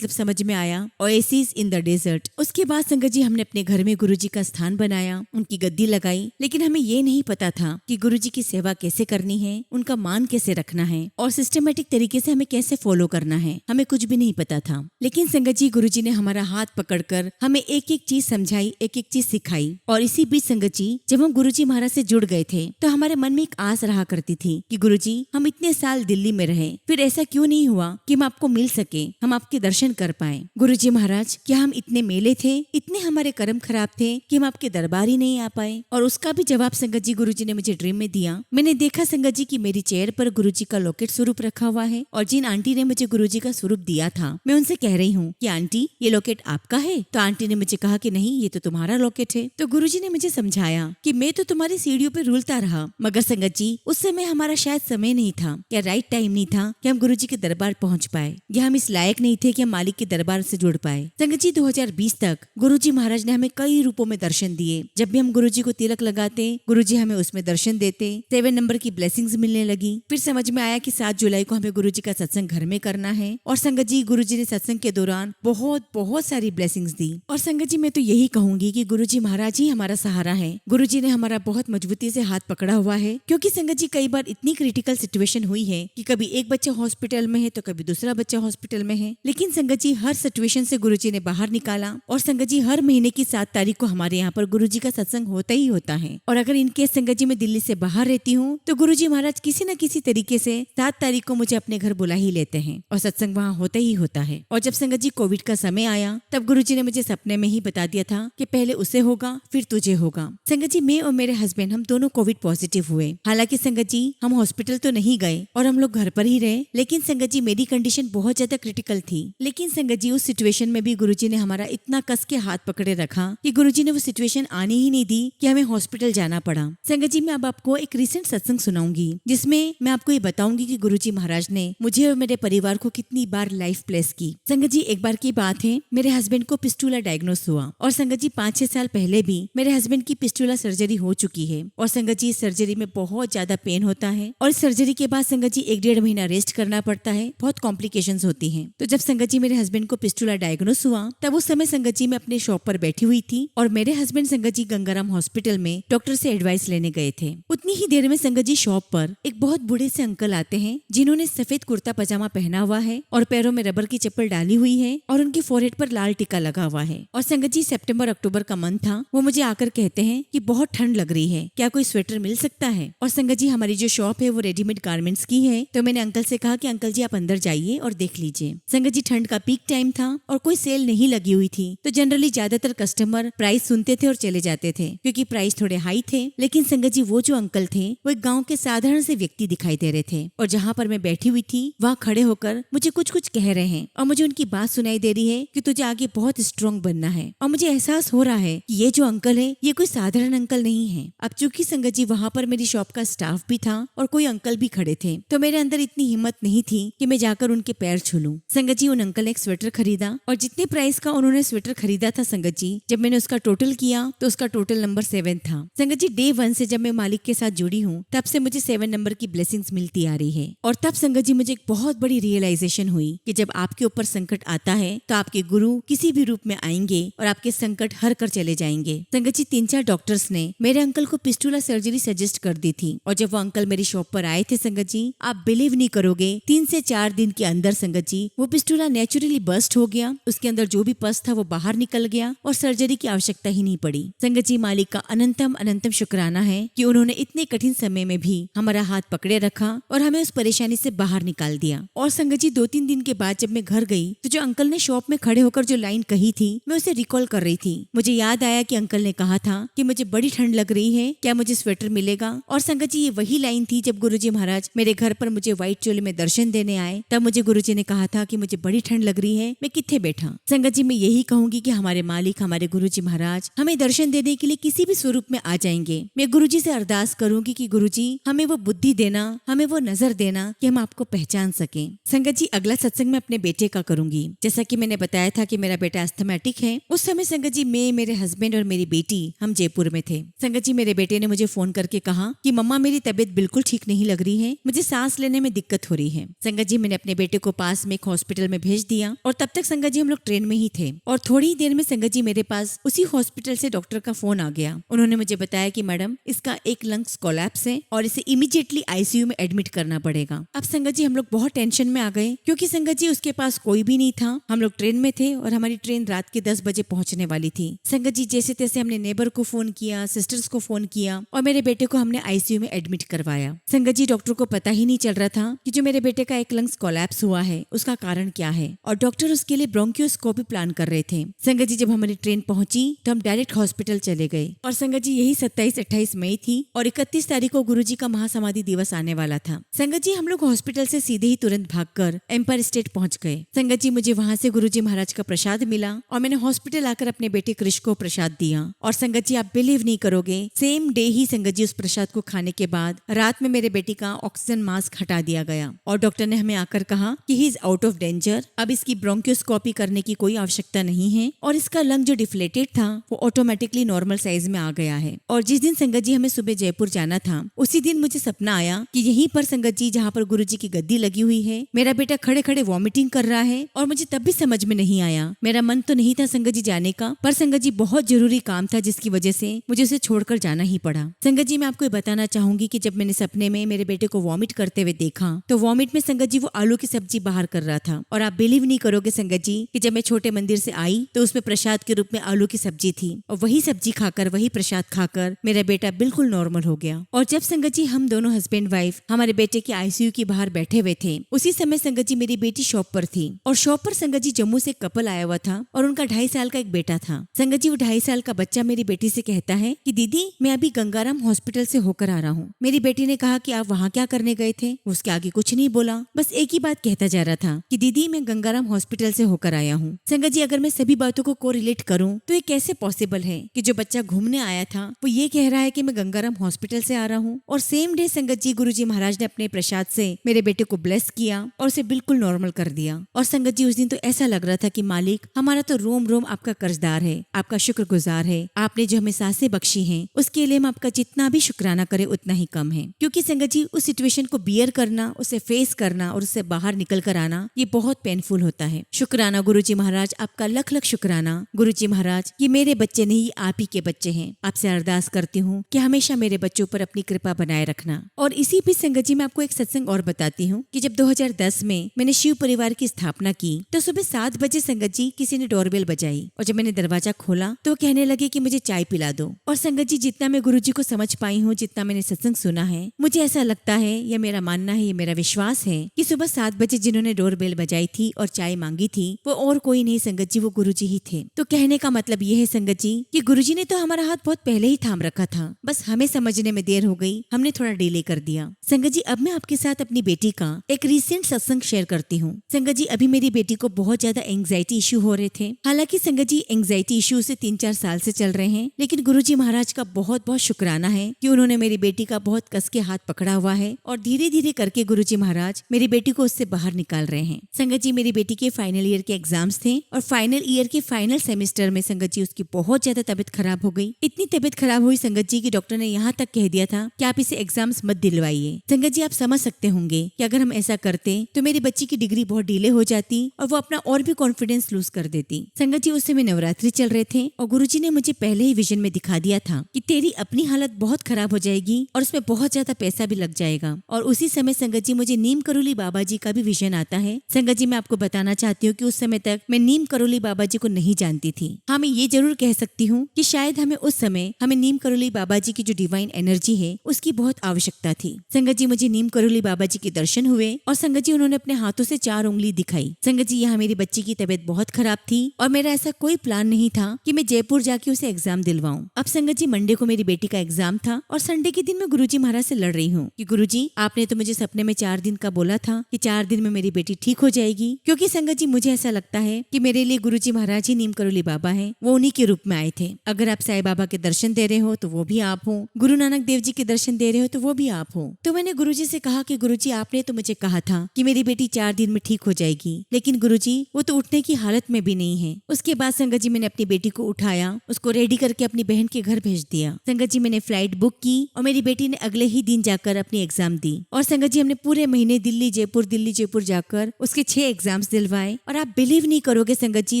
समझ में आया, ओएसिस इन द डेजर्ट। उसके बाद संगत जी हमने अपने घर में गुरुजी का स्थान बनाया, उनकी गद्दी लगाई, लेकिन हमें ये नहीं पता था कि गुरुजी की सेवा कैसे करनी है, उनका मान कैसे रखना है और सिस्टमेटिक तरीके से हमें कैसे फॉलो करना है, हमें कुछ भी नहीं पता था। लेकिन संगत जी गुरुजी ने हमारा हाथ पकड़कर हमें एक एक चीज समझाई, एक एक चीज सिखाई। और इसी बीच संगत जी जब हम गुरुजी महाराज से जुड़ गए थे तो हमारे मन में एक आस रहा करती थी कि गुरुजी हम इतने साल दिल्ली में रहे, फिर ऐसा क्यों नहीं हुआ कि हम आपको मिल सके, हम आपके दर्शन कर पाए। गुरुजी महाराज क्या हम इतने मेले थे, इतने हमारे कर्म खराब थे कि हम आपके दरबार ही नहीं आ पाए। और उसका भी जवाब संगत जी गुरुजी ने मुझे ड्रीम में दिया। मैंने देखा संगत जी की मेरी चेयर पर गुरुजी का लॉकेट स्वरूप रखा हुआ है और जिन आंटी ने मुझे गुरुजी का स्वरूप दिया था मैं उनसे कह रही हूँ कि आंटी ये लॉकेट आपका है। तो आंटी ने मुझे कहा कि नहीं ये तो तुम्हारा लॉकेट है। तो गुरुजी ने मुझे समझाया कि मैं तो तुम्हारी सीढ़ियों पर रुलता रहा, मगर संगत जी उस समय हमारा शायद समय नहीं था या राइट टाइम नहीं था कि हम गुरुजी के दरबार पहुँच पाए, या हम इस लायक नहीं थे कि हम मालिक के दरबार से जुड़ पाए। संगत जी 2020 तक गुरुजी महाराज ने हमें कई रूपों में दर्शन दिए। जब भी हम गुरुजी को तिलक लगाते गुरुजी हमें उसमें दर्शन देते। 7 नंबर की ब्लेसिंग्स मिलने लगी। फिर समझ में आया कि 7 जुलाई को हमें गुरुजी का सत्संग घर में करना है। और संगत जी गुरुजी ने सत्संग के दौरान बहुत सारी ब्लेसिंग्स दी। और संगत जी मैं तो यही कहूंगी कि गुरुजी महाराज ही हमारा सहारा है। गुरुजी ने हमारा बहुत मजबूती से हाथ पकड़ा हुआ है, क्योंकि संगत जी कई बार इतनी क्रिटिकल सिचुएशन हुई है कि कभी एक बच्चा हॉस्पिटल में है तो कभी दूसरा बच्चा हॉस्पिटल में है, लेकिन संगत जी हर सिचुएशन से गुरुजी ने बाहर निकाला। और संगत जी हर महीने की 7 तारीख को हमारे यहाँ पर गुरुजी का सत्संग होता ही होता है। और अगर इनके संगत जी मैं दिल्ली से बाहर रहती हूँ तो गुरुजी महाराज किसी न किसी तरीके से 7 तारीख को मुझे अपने घर बुला ही लेते हैं और सत्संग वहाँ होता ही होता है। और जब संगत जी कोविड का समय आया तब गुरुजी ने मुझे सपने में ही बता दिया था कि पहले उसे होगा फिर तुझे होगा। संगत जी मैं और मेरे हस्बैंड हम दोनों कोविड पॉजिटिव हुए। हालांकि संगत जी हम हॉस्पिटल तो नहीं गए और हम लोग घर पर ही रहे, लेकिन संगत जी मेरी कंडीशन बहुत ज्यादा क्रिटिकल थी। लेकिन संगत जी उस सिचुएशन में भी गुरुजी ने हमारा इतना कस के हाथ पकड़े रखा कि गुरुजी ने वो सिचुएशन आने ही नहीं दी कि हमें हॉस्पिटल जाना पड़ा। संगत जी मैं अब आपको एक रिसेंट सत्संग सुनाऊंगी जिसमें मैं आपको ये बताऊंगी कि गुरुजी महाराज ने मुझे और मेरे परिवार को कितनी बार लाइफ ब्लेस की। संगत जी एक बार की बात है, मेरे हस्बैंड को पिस्टूला डायग्नोस हुआ और संगत जी 5-6 साल पहले भी मेरे हस्बैंड की पिस्टूला सर्जरी हो चुकी है। और संगत जी इस सर्जरी में बहुत ज्यादा पेन होता है और इस सर्जरी के बाद संगत जी 1-1.5 महीना रेस्ट करना पड़ता है, बहुत कॉम्प्लिकेशंस होती हैं। तो जब संगत जी मेरे हस्बैंड को पिस्टूला डायग्नोस हुआ तब उस समय संगत जी मैं अपने शॉप पर बैठी हुई थी और मेरे हस्बैंड संगत जी गंगाराम हॉस्पिटल में डॉक्टर से एडवाइस लेने गए थे। उतनी ही देर में संगत जी शॉप पर एक बहुत बूढ़े से अंकल आते हैं जिन्होंने सफेद कुर्ता पजामा पहना हुआ है और पैरों में रबर की चप्पल डाली हुई है और उनकी फोरहेड पर लाल टीका लगा हुआ है। और संगत जी सितंबर अक्टूबर का मंथ था। वो मुझे आकर कहते हैं कि बहुत ठंड लग रही है, क्या कोई स्वेटर मिल सकता है। और संगत जी हमारी जो शॉप है वो रेडीमेड गारमेंट्स की है। तो मैंने अंकल से कहा कि अंकल जी आप अंदर जाइए और देख लीजिए। संगत जी ठंड का पीक टाइम था और कोई सेल नहीं लगी हुई थी, तो जनरली ज्यादातर कस्टमर प्राइस सुनते थे और चले जाते थे क्योंकि प्राइस थोड़े हाई थे। लेकिन संगत जी वो जो अंकल थे वो एक गाँव के साधारण से व्यक्ति दिखाई दे रहे थे और जहाँ पर मैं बैठी हुई थी वहाँ खड़े होकर मुझे कुछ कह रहे हैं और मुझे उनकी बात सुनाई दे रही है कि तुझे आगे बहुत स्ट्रॉन्ग बनना है। और मुझे एहसास हो रहा है कि ये जो अंकल है ये कोई साधारण अंकल नहीं है। अब चूंकि संगत जी वहाँ पर मेरी शॉप का स्टाफ भी था और कोई अंकल भी खड़े थे, तो मेरे अंदर इतनी हिम्मत नहीं थी कि मैं जाकर उनके पैर छू लूं। संगत जी, उन अंकल ने एक स्वेटर खरीदा और जितने प्राइस का उन्होंने स्वेटर खरीदा था संगत जी, जब मैंने उसका टोटल किया तो उसका टोटल नंबर 7 था। संगत जी, डे 1 से जब मैं मालिक के साथ जुड़ी हूँ तब से मुझे 7 नंबर की ब्लेसिंग्स मिलती आ रही है। और तब संगत जी मुझे एक बहुत बड़ी रियलाइजेशन हुई कि जब आपके ऊपर संकट आता है तो आपके गुरु किसी भी रूप में आएंगे और आपके संकट हर कर चले जाएंगे। संगत जी, 3-4 डॉक्टर्स ने मेरे अंकल को पिस्टुला सर्जरी सजेस्ट कर दी थी और जब वो अंकल मेरी शॉप पर आए थे संगत जी, आप बिलीव नहीं करोगे, 3 से 4 दिन के अंदर संगत जी वो पिस्टुला नेचुरली बस्ट हो गया, उसके अंदर जो भी पस था वो बाहर निकल गया और सर्जरी की आवश्यकता ही नहीं पड़ी। संगत जी, मालिक का अनंतम अनंतम शुक्राना है कि उन्होंने इतने कठिन समय में भी हमारा हाथ पकड़े रखा और हमें उस परेशानी से बाहर निकाल दिया। और संगत जी, 2-3 दिन के बाद जब मैं घर गई तो जो अंकल ने शॉप में खड़े होकर जो लाइन कही थी मैं उसे रिकॉल कर रही थी। मुझे याद आया कि अंकल ने कहा था कि मुझे बड़ी ठंड लग रही है, क्या मुझे स्वेटर मिलेगा। और संगत जी, ये वही लाइन थी जब गुरुजी महाराज मेरे घर पर मुझे व्हाइट चोले में दर्शन देने आए, तब मुझे गुरुजी ने कहा था कि मुझे बड़ी ठंड लग रही है, मैं किथे बैठा। संगत जी, मैं यही कहूंगी कि हमारे मालिक हमारे गुरुजी महाराज हमें दर्शन देने के लिए किसी भी स्वरूप में आ जाएंगे। मैं गुरुजी से अरदास करूंगी कि गुरुजी हमें वो बुद्धि देना, हमें वो नजर देना कि हम आपको पहचान सके। संगत जी, अगला सत्संग मैं अपने बेटे का करूंगी। जैसा कि मैंने बताया था कि मेरा बेटा अस्थमैटिक है। उस समय संगत जी मैं, मेरे हस्बैंड और मेरी बेटी हम जयपुर में थे। संगत जी, मेरे बेटे ने मुझे फोन करके कहा कि मम्मा मेरी तबीयत बिल्कुल ठीक नहीं लग रही है, मुझे सांस लेने में दिक्कत हो रही है। संगत जी, मैंने अपने बेटे को पास में एक हॉस्पिटल में भेज दिया और तब तक संगत जी हम लोग ट्रेन में ही थे और थोड़ी ही देर में संगत जी मेरे पास उसी हॉस्पिटल से डॉक्टर का फोन आ गया। उन्होंने मुझे बताया कि मैडम इसका एक लंग्स कोलैप्स है और इसे इमीडिएटली आईसीयू में एडमिट करना पड़ेगा। अब संगत जी हम लोग बहुत टेंशन में आ गए क्योंकि संगत जी उसके पास कोई भी नहीं था। हम लोग ट्रेन में थे और हमारी ट्रेन रात के 10 बजे पहुंचने वाली थी। संगत जी, जैसे तैसे हमने नेबर को फोन किया, सिस्टर्स को फोन किया और मेरे बेटे को हमने आईसीयू में एडमिट करवाया। संगत जी, डॉक्टर को पता ही नहीं चल रहा था कि जो मेरे बेटे का एक लंग्स कोलैप्स हुआ है उसका कारण क्या है और डॉक्टर उसके लिए ब्रोंकियोस्कोपी प्लान कर रहे थे। संगत जी, जब हमारी ट्रेन पहुंची तो हम डायरेक्ट हॉस्पिटल चले गए और संगत जी यही 27-28 मई थी और 31 तारीख को गुरुजी का महासमाधि दिवस आने वाला था। संगत जी, हम लोग हॉस्पिटल से सीधे ही तुरंत भागकर एम्पायर स्टेट पहुंच गए। संगत जी, मुझे वहां से गुरुजी महाराज का प्रसाद मिला और मैंने हॉस्पिटल आकर अपने बेटे कृष को प्रसाद दिया। और संगत जी, आप बिलीव नहीं करोगे, सेम डे ही संगत जी उस प्रसाद को खाने के बाद रात में मेरे बेटी का ऑक्सीजन मास्क हटा दिया गया और डॉक्टर ने हमें आकर कहा कि he is out of danger, अब इसकी ब्रोंकियोस्कोपी करने की कोई आवश्यकता नहीं है और इसका लंग जो डिफ्लेटेड था वो ऑटोमेटिकली नॉर्मल साइज में आ गया है। और जिस दिन संगत जी हमें सुबह जयपुर जाना था उसी दिन मुझे सपना आया कि यहीं पर संगत जी जहाँ पर गुरुजी की गद्दी लगी हुई है मेरा बेटा खड़े खड़े वॉमिटिंग कर रहा है और मुझे तब भी समझ में नहीं आया। मेरा मन तो नहीं था संगत जी जाने का, पर संगत जी बहुत जरूरी काम था जिसकी वजह से मुझे उसे छोड़कर जाना ही पड़ा। संगत जी, मैं आपको बताना चाहूंगी कि जब मैंने सपने में मेरे बेटे को वॉमिट करते हुए देखा तो वॉमिट में संगत जी वो आलू की सब्जी बाहर कर रहा था और आप बिलीव नहीं करोगे संगत जी कि जब मैं छोटे मंदिर से आई तो उसमें प्रसाद के रूप में आलू की सब्जी थी और वही सब्जी खाकर, वही प्रसाद खाकर मेरा बेटा बिल्कुल नॉर्मल हो गया। और जब संगत जी हम दोनों हस्बैंड वाइफ हमारे बेटे के आईसीयू के बाहर बैठे हुए थे उसी समय संगत जी मेरी बेटी शॉप पर थी और शॉप पर संगत जी जम्मू से कपल आया हुआ था और उनका 2.5 साल का एक बेटा था। संगत जी, वो 2.5 साल का बच्चा मेरी बेटी से कहता है कि दीदी मैं अभी गंगाराम हॉस्पिटल से होकर आ रहा हूँ। मेरी बेटी ने कहा कि आप वहाँ क्या करने गए थे? उसके आगे कुछ नहीं बोला, बस एक ही बात कहता जा रहा था कि दीदी मैं गंगाराम हॉस्पिटल से होकर आया हूँ। संगत जी, अगर मैं सभी बातों को कोरिलेट करूँ तो ये कैसे पॉसिबल है कि जो बच्चा घूमने आया था वो ये कह रहा है कि मैं गंगाराम हॉस्पिटल से आ रहा हूँ और सेम डे संगत जी गुरुजी महाराज ने अपने प्रसाद से मेरे बेटे को ब्लेस किया और उसे बिल्कुल नॉर्मल कर दिया। और संगत जी, उस दिन तो ऐसा लग रहा था कि मालिक हमारा तो रोम रोम आपका कर्जदार है, आपका शुक्रगुजार है, आपने जो हमें सांसें बख्शी हैं उसके लिए हम आपका जितना भी शुक्राना करें उतना ही कम है। क्योंकि संगत जी उस सिचुएशन को बियर करना, उसे फेस करना और उससे बाहर निकल कर आना ये बहुत पेनफुल होता है। शुक्राना गुरुजी महाराज, आपका लख लख शुक्राना। गुरुजी महाराज, ये मेरे बच्चे नहीं आप ही के बच्चे हैं। आपसे अरदास करती हूँ कि हमेशा मेरे बच्चों पर अपनी कृपा बनाए रखना। और इसी बीच संगत जी मैं आपको एक सत्संग और बताती हूँ कि जब 2010 में मैंने शिव परिवार की स्थापना की तो सुबह 7 बजे संगत जी किसी ने डोरबेल बजाई और जब मैंने दरवाजा खोला तो कहने लगे कि मुझे चाय पिला दो। और संगत जी, जितना मैं गुरुजी को समझ पाई हूँ, जितना मैंने सत्संग सुना है, मुझे ऐसा लगता है, या मेरा मानना है, ये मेरा विश्वास है कि सुबह 7 बजे जिन्होंने डोरबेल बजाई थी और चाय मांगी थी वो और कोई नहीं संगत जी, वो गुरुजी ही थे। तो कहने का मतलब ये है संगत जी कि गुरुजी ने तो हमारा हाथ बहुत पहले ही थाम रखा था, बस हमें समझने में देर हो गई, हमने थोड़ा डिले कर दिया। संगत जी, अब मैं आपके साथ अपनी बेटी का एक रिसेंट सत्संग शेयर करती हूँ। संगत जी, अभी मेरी बेटी को बहुत ज्यादा एंग्जाइटी इश्यू हो रहे थे। हालांकि संगत जी एंग्जाइटी इश्यू से 3-4 साल से चल रहे हैं, लेकिन गुरुजी महाराज का बहुत बहुत शुक्राना है कि उन्होंने मेरी बेटी का बहुत कस के हाथ पकड़ा हुआ है और धीरे धीरे करके के गुरुजी महाराज मेरी बेटी को उससे बाहर निकाल रहे हैं। संगत जी, मेरी बेटी के फाइनल ईयर के एग्जाम्स थे और फाइनल ईयर के फाइनल सेमेस्टर में संगत जी उसकी बहुत ज्यादा तबीयत खराब हो गई। इतनी तबीयत खराब हुई संगत जी की डॉक्टर ने यहाँ तक कह दिया था कि आप इसे एग्जाम्स मत दिलवाइए। संगत जी, आप समझ सकते होंगे कि अगर हम ऐसा करते तो मेरी बच्ची की डिग्री बहुत डिले हो जाती और वो अपना और भी कॉन्फिडेंस लूज कर देती। संगत जी, उस समय नवरात्रि चल रहे थे और गुरुजी ने मुझे पहले ही विजन में दिखा दिया था कि तेरी अपनी हालत बहुत खराब हो जाएगी और उसमें बहुत ज्यादा पैसा भी लग जाएगा। और उसी समय संगत जी मुझे नीम करोली बाबा जी का भी विजन आता है। संगत जी, मैं आपको बताना चाहती हूँ कि उस समय तक मैं नीम करोली बाबा जी को नहीं जानती थी। हाँ, मैं ये जरूर कह सकती हूँ कि शायद हमें नीम करोली बाबा जी की जो डिवाइन एनर्जी है उसकी बहुत आवश्यकता थी। संगत जी, मुझे नीम करोली बाबा जी के दर्शन हुए और संगत जी उन्होंने अपने हाथों से 4 उंगली दिखाई। संगत जी, यहाँ मेरी बच्ची की तबीयत बहुत खराब थी और मेरा ऐसा कोई प्लान नहीं था कि मैं जयपुर जाके उसे एग्जाम दिलवाऊं। अब संगत जी, मंडे को मेरी बेटी का एग्जाम था और संडे के दिन मैं गुरुजी महाराज से लड़ रही हूँ कि गुरुजी, आपने तो मुझे सपने में 4 दिन का बोला था कि 4 दिन में मेरी बेटी ठीक हो जाएगी। क्योंकि संगत जी, मुझे ऐसा लगता है कि मेरे लिए गुरुजी महाराज ही नीम करोली बाबा है, वो उन्हीं के रूप में आए थे। अगर आप साईं बाबा के दर्शन दे रहे हो तो वो भी आप हो, गुरु नानक देव जी के दर्शन दे रहे हो तो वो भी आप हो। तो मैंने गुरुजी से कहा कि गुरुजी, आपने तो मुझे कहा था कि मेरी बेटी 4 दिन में ठीक हो जाएगी, लेकिन गुरुजी वो तो उठने की हालत में भी नहीं है। उसके बाद संगत जी, मैंने अपनी बेटी को उठाया, उसको रेडी करके अपनी बहन के घर भेज दिया। संगत जी, मैंने फ्लाइट बुक की और मेरी बेटी ने अगले ही दिन जाकर अपनी एग्जाम दी। और संगत जी, हमने पूरे महीने दिल्ली जयपुर जाकर उसके 6 एग्जाम्स दिलवाए और आप बिलीव नहीं करोगे संगत जी,